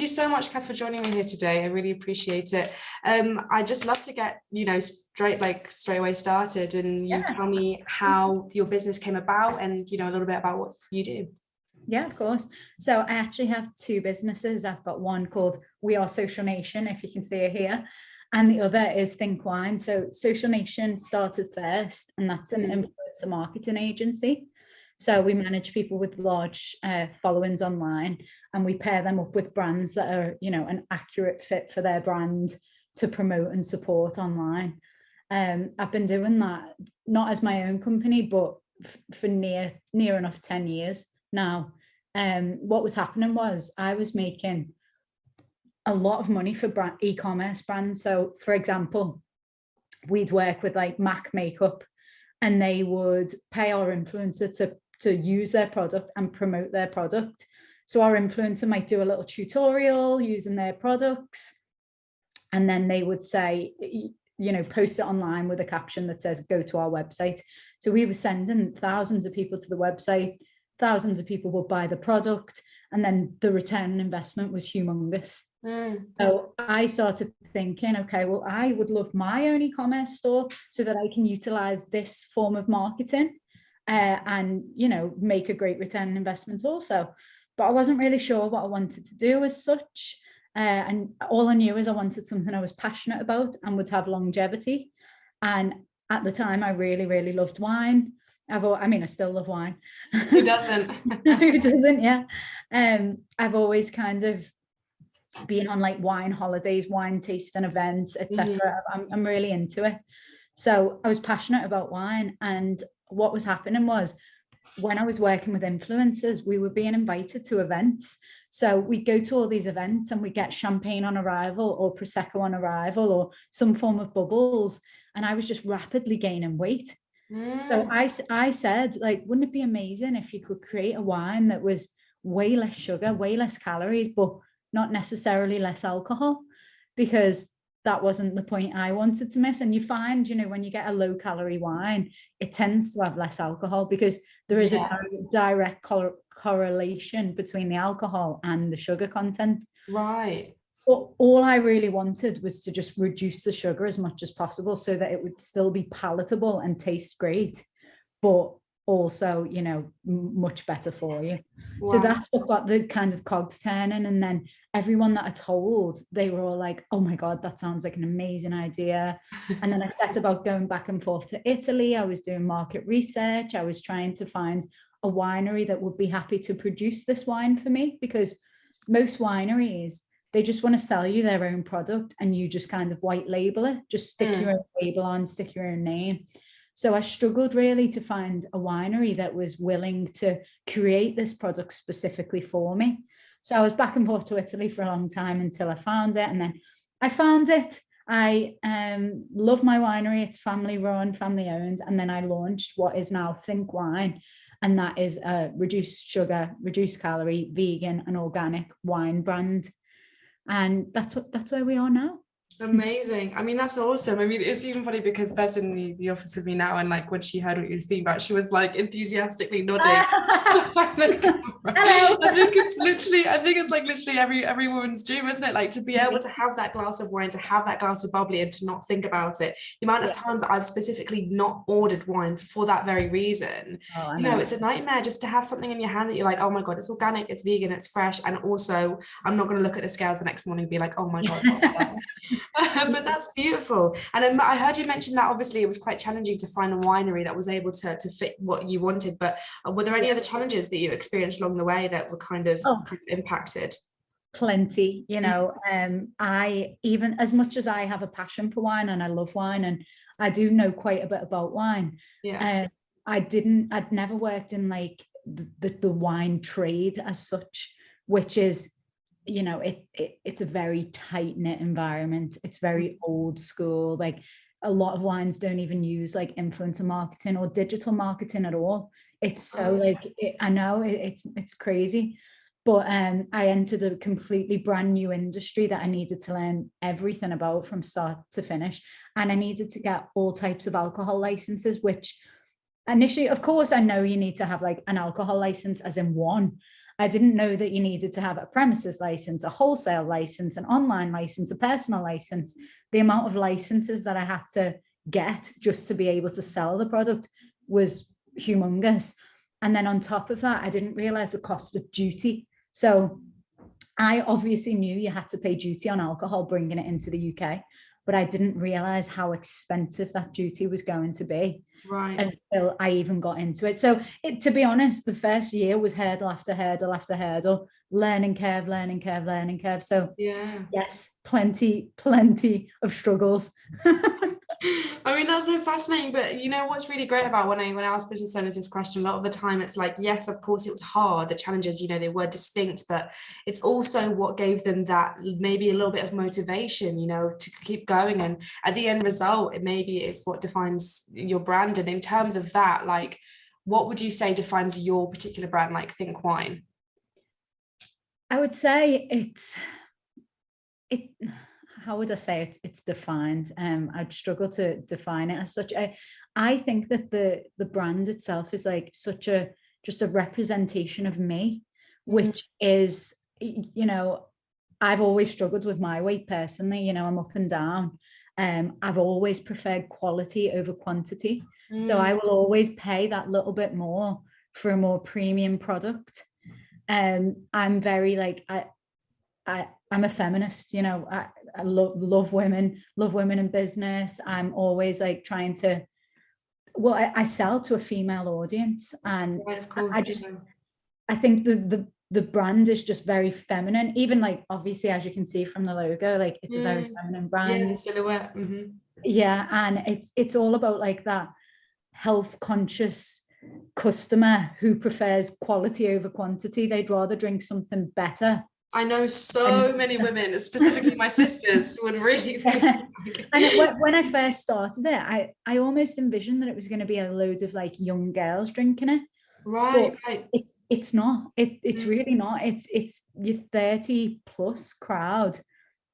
you so much, Kath, for joining me here today. I really appreciate it. I just love to get, straight away started, and you tell me how your business came about and, a little bit about what you do. Yeah, of course. So I actually have two businesses. I've got one called We Are Social Nation, if you can see it here, and the other is Think Wine. So Social Nation started first, and that's an influencer marketing agency. So we manage people with large followings online, and we pair them up with brands that are, an accurate fit for their brand to promote and support online. I've been doing that, not as my own company, but for near enough 10 years now. What was happening was I was making a lot of money for e-commerce brands. So for example, we'd work with like MAC makeup, and they would pay our influencer to use their product and promote their product. So our influencer might do a little tutorial using their products, and then they would say, post it online with a caption that says, go to our website. So we were sending thousands of people to the website, thousands of people would buy the product, and then the return on investment was humongous. So I started thinking, okay, well, I would love my own e-commerce store so that I can utilize this form of marketing and, make a great return on investment also. But I wasn't really sure what I wanted to do as such. And all I knew is I wanted something I was passionate about and would have longevity. And at the time, I really, really loved wine. I still love wine. Who doesn't? Who doesn't? Yeah. I've always kind of been on like wine holidays, wine tasting events, etc. I'm really into it. So I was passionate about wine, and what was happening was when I was working with influencers, we were being invited to events. So we'd go to all these events and we get champagne on arrival or Prosecco on arrival or some form of bubbles. And I was just rapidly gaining weight. So I said, like, wouldn't it be amazing if you could create a wine that was way less sugar, way less calories, but not necessarily less alcohol? Because that wasn't the point I wanted to miss. And you find, when you get a low calorie wine, it tends to have less alcohol because there is a direct correlation between the alcohol and the sugar content. Right. But all I really wanted was to just reduce the sugar as much as possible so that it would still be palatable and taste great, but also, much better for you. Wow. So that's what got the kind of cogs turning. And then everyone that I told, they were all like, oh my God, that sounds like an amazing idea. And then I set about going back and forth to Italy. I was doing market research. I was trying to find a winery that would be happy to produce this wine for me, because most wineries, they just want to sell you their own product and you just kind of white label it, just stick your own label on, stick your own name. So I struggled really to find a winery that was willing to create this product specifically for me. So I was back and forth to Italy for a long time until I found it. And then I found it. I love my winery. It's family run, family owned. And then I launched what is now Think Wine. And that is a reduced sugar, reduced calorie, vegan and organic wine brand. And that's where we are now. Amazing. I mean, that's awesome. I mean, it's even funny because Bev's in the office with me now, and like when she heard what you were speaking about, she was like enthusiastically nodding. Hello. I think it's like literally every woman's dream, isn't it? Like to be able to have that glass of wine, to have that glass of bubbly, and to not think about it. The amount of times that I've specifically not ordered wine for that very reason. It's a nightmare just to have something in your hand that you're like, oh my God, it's organic, it's vegan, it's fresh, and also I'm not going to look at the scales the next morning and be like, oh my God. But that's beautiful. And I heard you mention that obviously it was quite challenging to find a winery that was able to fit what you wanted, but were there any other challenges that you experienced along the way that were kind of impacted? Plenty. I, even as much as I have a passion for wine and I love wine and I do know quite a bit about wine, I'd never worked in like the wine trade as such, which is, it's a very tight-knit environment. It's very old school. Like a lot of wines don't even use like influencer marketing or digital marketing at all. It's so I know it's crazy, but I entered a completely brand new industry that I needed to learn everything about from start to finish. And I needed to get all types of alcohol licenses, which initially, of course, I know you need to have like an alcohol license as in one. I didn't know that you needed to have a premises license, a wholesale license, an online license, a personal license. The amount of licenses that I had to get just to be able to sell the product was humongous. And then on top of that, I didn't realize the cost of duty. So I obviously knew you had to pay duty on alcohol bringing it into the UK, but I didn't realize how expensive that duty was going to be until I even got into it. So to be honest, the first year was hurdle after hurdle after hurdle, learning curve, learning curve, learning curve. So yes, plenty of struggles. I mean, that's so fascinating. But you know what's really great about when I ask business owners this question, a lot of the time it's like, yes, of course it was hard. The challenges, you know, they were distinct, but it's also what gave them that maybe a little bit of motivation, you know, to keep going. And at the end result, it maybe is what defines your brand. And in terms of that, like, what would you say defines your particular brand, like Think Wine? I would say how would I say it? It's defined. I'd struggle to define it as such. I think that the brand itself is like just a representation of me, which is, you know, I've always struggled with my weight personally. You know, I'm up and down. I've always preferred quality over quantity. So I will always pay that little bit more for a more premium product. I'm very like, I'm a feminist, you know, I love women in business. I'm always like trying to, well, I sell to a female audience, and of course, I think the brand is just very feminine. Even like, obviously, as you can see from the logo, like it's a very feminine brand. Yeah, silhouette. Yeah, and it's all about like that health conscious customer who prefers quality over quantity. They'd rather drink something better. I know so many women, specifically my sisters, would really like it. And when I first started it, I almost envisioned that it was going to be a load of like young girls drinking it. Right. It's not. It's really not. It's your 30 plus crowd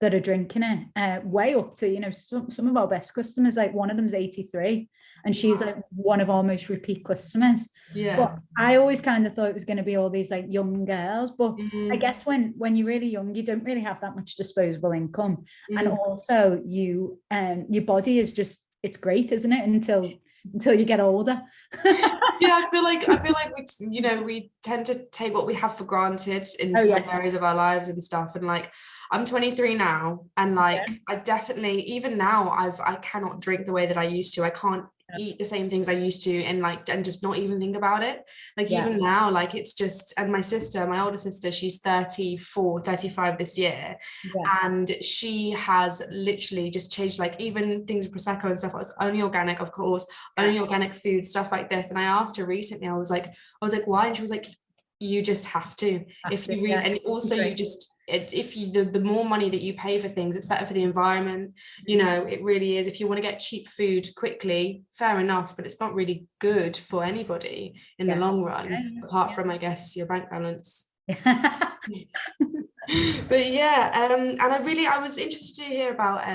that are drinking it, way up to, you know, some of our best customers. Like one of them's 83, and she's like one of our most repeat customers. But I always kind of thought it was going to be all these like young girls. But I guess when you're really young, you don't really have that much disposable income, and also your body is just, it's great, isn't it? Until you get older. Yeah, I feel like we, you know, we tend to take what we have for granted in some areas of our lives and stuff. And like, I'm 23 now, and like I definitely, even now, I cannot drink the way that I used to. I can't eat the same things I used to, and just not even think about it. Like even now, like it's just, and my older sister, she's 35 this year, and she has literally just changed, like even things with Prosecco and stuff. It's only organic, of course, only organic food, stuff like this. And I asked her recently, I was like, why? And she was like, you just have to, and also you just, if you, the more money that you pay for things, it's better for the environment. You know, it really is. If you want to get cheap food quickly, fair enough, but it's not really good for anybody in the long run, apart from, I guess, your bank balance. But I was interested to hear about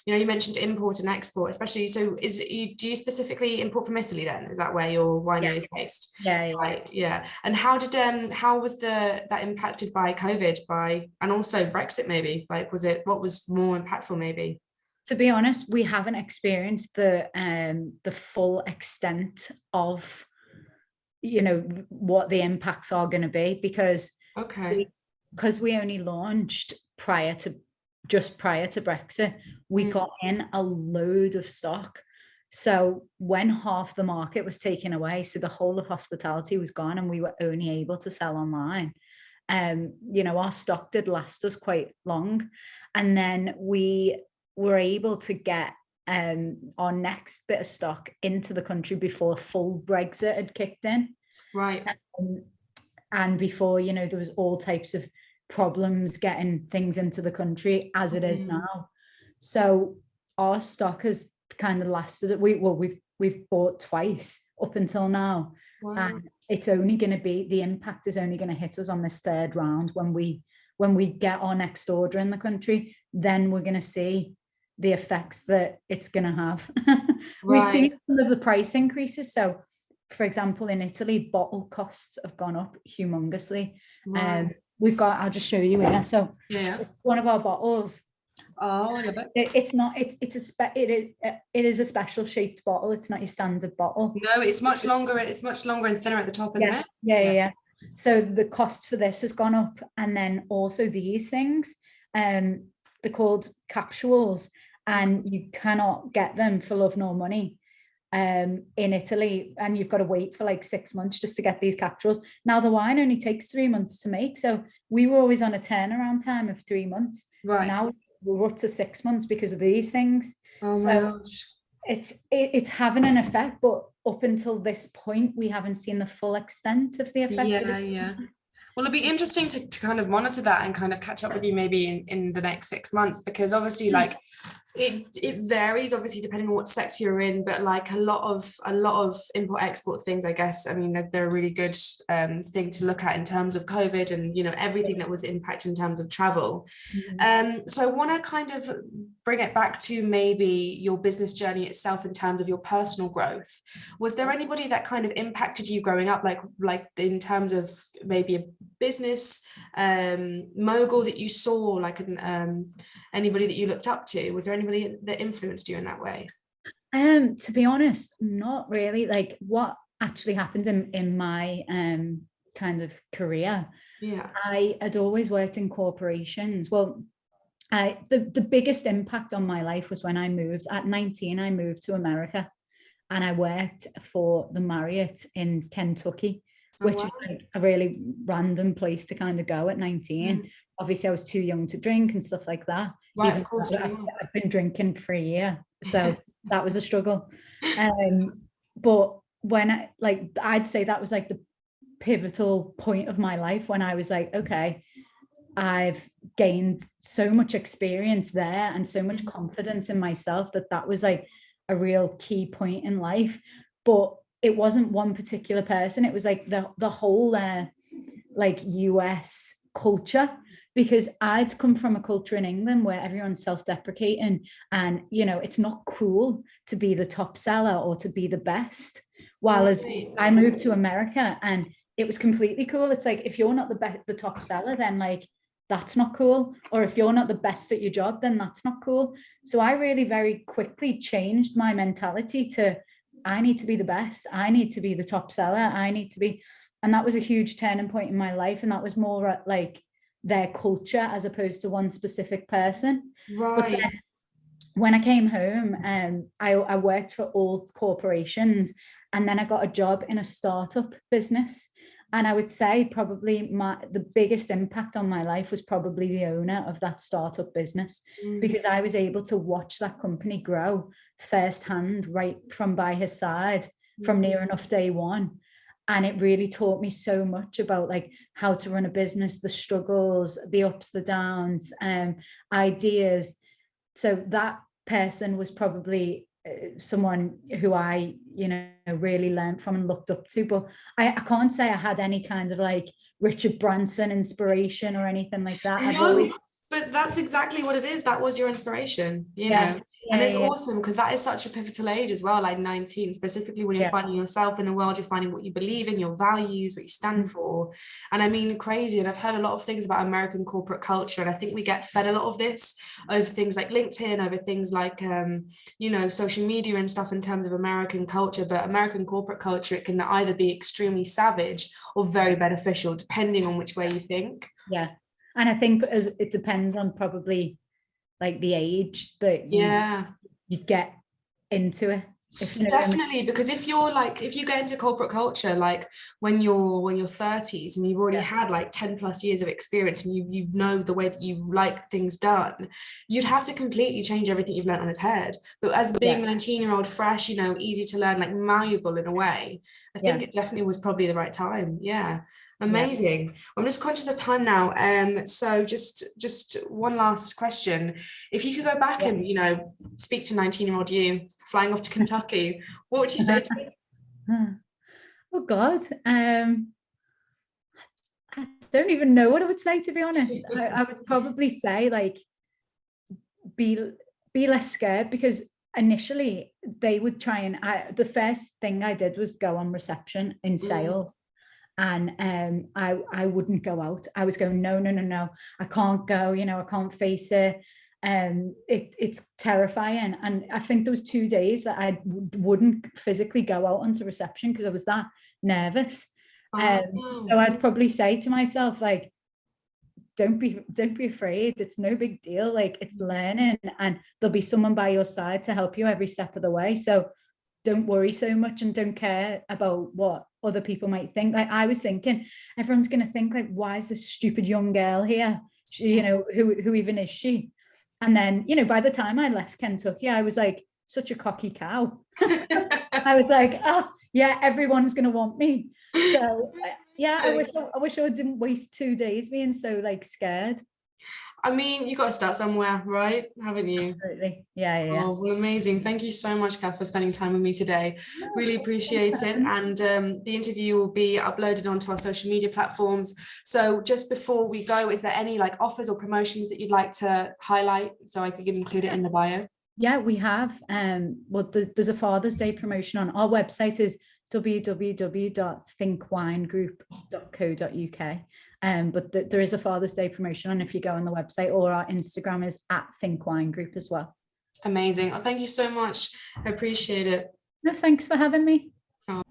you know, you mentioned import and export, especially. So do you specifically import from Italy then? Is that where your winery is based? Yeah. And how was that impacted by COVID, and also Brexit maybe? Like, what was more impactful maybe? To be honest, we haven't experienced the full extent of, you know, what the impacts are going to be, because we only launched just prior to Brexit. We got in a load of stock. So when half the market was taken away, so the whole of hospitality was gone, and we were only able to sell online, you know, our stock did last us quite long. And then we were able to get our next bit of stock into the country before full Brexit had kicked in. Right. And before, you know, there was all types of problems getting things into the country as it is now. So our stock has kind of lasted. We've bought twice up until now. And it's only going to be, the impact is only going to hit us on this third round when we get our next order in the country. Then we're going to see the effects that it's going to have. We've seen some of the price increases. So for example, in Italy, bottle costs have gone up humongously. Right. We've got, I'll just show you here. So Yeah. one of our bottles, Oh, I love it. it's not, it is a special shaped bottle. It's not your standard bottle. No, it's much longer. It's much longer and thinner at the top, isn't it? Yeah. So the cost for this has gone up. And then also these things, they're called capsules, and you cannot get them for love nor money in Italy, and you've got to wait for like 6 months just to get these capsules. Now the wine only takes 3 months to make, so we were always on a turnaround time of 3 months. Right. Now we're up to 6 months because of these things. Oh my gosh. It's having an effect, but up until this point we haven't seen the full extent of the effect. Yeah. Well, it'll be interesting to kind of monitor that and kind of catch up with you maybe in the next 6 months, because obviously like it varies obviously depending on what sector you're in, but like a lot of import export things, I guess, I mean, they're a really good thing to look at in terms of COVID and, you know, everything that was impacted in terms of travel. So I want to kind of bring it back to maybe your business journey itself in terms of your personal growth. Was there anybody that kind of impacted you growing up, like in terms of maybe a business mogul that you saw, like anybody that you looked up to? Was there anybody that influenced you in that way? To be honest, not really. Like what actually happened in my kind of career, I had always worked in corporations. Well, the biggest impact on my life was when I moved at 19. I moved to America, and I worked for the Marriott in Kentucky, which is like a really random place to kind of go at 19. Obviously I was too young to drink and stuff like that. Right, of course. I've been drinking for a year, so that was a struggle. But when I'd say that was like the pivotal point of my life, when I was like, okay, I've gained so much experience there and so much confidence in myself, that was like a real key point in life. But it wasn't one particular person, it was like the whole like US culture, because I'd come from a culture in England where everyone's self-deprecating, and you know, it's not cool to be the top seller or to be the best. While as I moved to America, and it was completely cool. It's like, if you're not the top seller, then like that's not cool, or if you're not the best at your job, then that's not cool. So I really very quickly changed my mentality to, I need to be the best, I need to be the top seller, I need to be. And that was a huge turning point in my life, and that was more like their culture as opposed to one specific person. Right. But then when I came home, I worked for old corporations, and then I got a job in a startup business. And I would say probably the biggest impact on my life was probably the owner of that startup business, because I was able to watch that company grow firsthand, right from by his side, from near enough day one. And it really taught me so much about like how to run a business, the struggles, the ups, the downs, ideas. So that person was probably someone who I, you know, really learned from and looked up to. But I can't say I had any kind of like Richard Branson inspiration or anything like that. But that's exactly what it is. That was your inspiration, you know. And it's awesome, because that is such a pivotal age as well, like 19, specifically when you're finding yourself in the world, you're finding what you believe in, your values, what you stand for. And I mean, crazy. And I've heard a lot of things about American corporate culture, and I think we get fed a lot of this over things like LinkedIn, over things like you know, social media and stuff in terms of American culture. But American corporate culture, it can either be extremely savage or very beneficial, depending on which way you think. Yeah. And I think as it depends on probably like the age that you get into it. Definitely, because if you get into corporate culture like when you're 30s and you've already had like 10 plus years of experience, and you know the way that you like things done, you'd have to completely change everything you've learned on its head. But as being a 19-year-old, fresh, you know, easy to learn, like malleable in a way, I think it definitely was probably the right time. Amazing. I'm just conscious of time now. So just one last question. If you could go back and, you know, speak to 19-year-old you flying off to Kentucky, what would you say to me? Oh God. I don't even know what I would say, to be honest. I would probably say like be less scared, because initially they would try and the first thing I did was go on reception in sales. And I wouldn't go out. I was going, no, I can't go, I can't face it. It's terrifying. And I think there was 2 days that I wouldn't physically go out onto reception because I was that nervous. So I'd probably say to myself, like, don't be afraid. It's no big deal. Like, it's learning, and there'll be someone by your side to help you every step of the way. So don't worry so much and don't care about what other people might think. Like, I was thinking, everyone's going to think, like, why is this stupid young girl here? She, who even is she? And then, by the time I left Kentucky, I was like such a cocky cow. I was like, oh yeah, everyone's going to want me. So yeah, I wish I didn't waste 2 days being so like scared. I mean, you got to start somewhere, right? Haven't you? Absolutely. Yeah. Oh, well, amazing. Thank you so much, Kath, for spending time with me today. Really appreciate it. And the interview will be uploaded onto our social media platforms. So just before we go, is there any like offers or promotions that you'd like to highlight so I could include it in the bio? Yeah, we have. There's a Father's Day promotion on our website is www.thinkwinegroup.co.uk. But there is a Father's Day promotion on if you go on the website, or our Instagram is @thinkwinegroup as well. Amazing. Oh, thank you so much. I appreciate it. No, thanks for having me. Oh.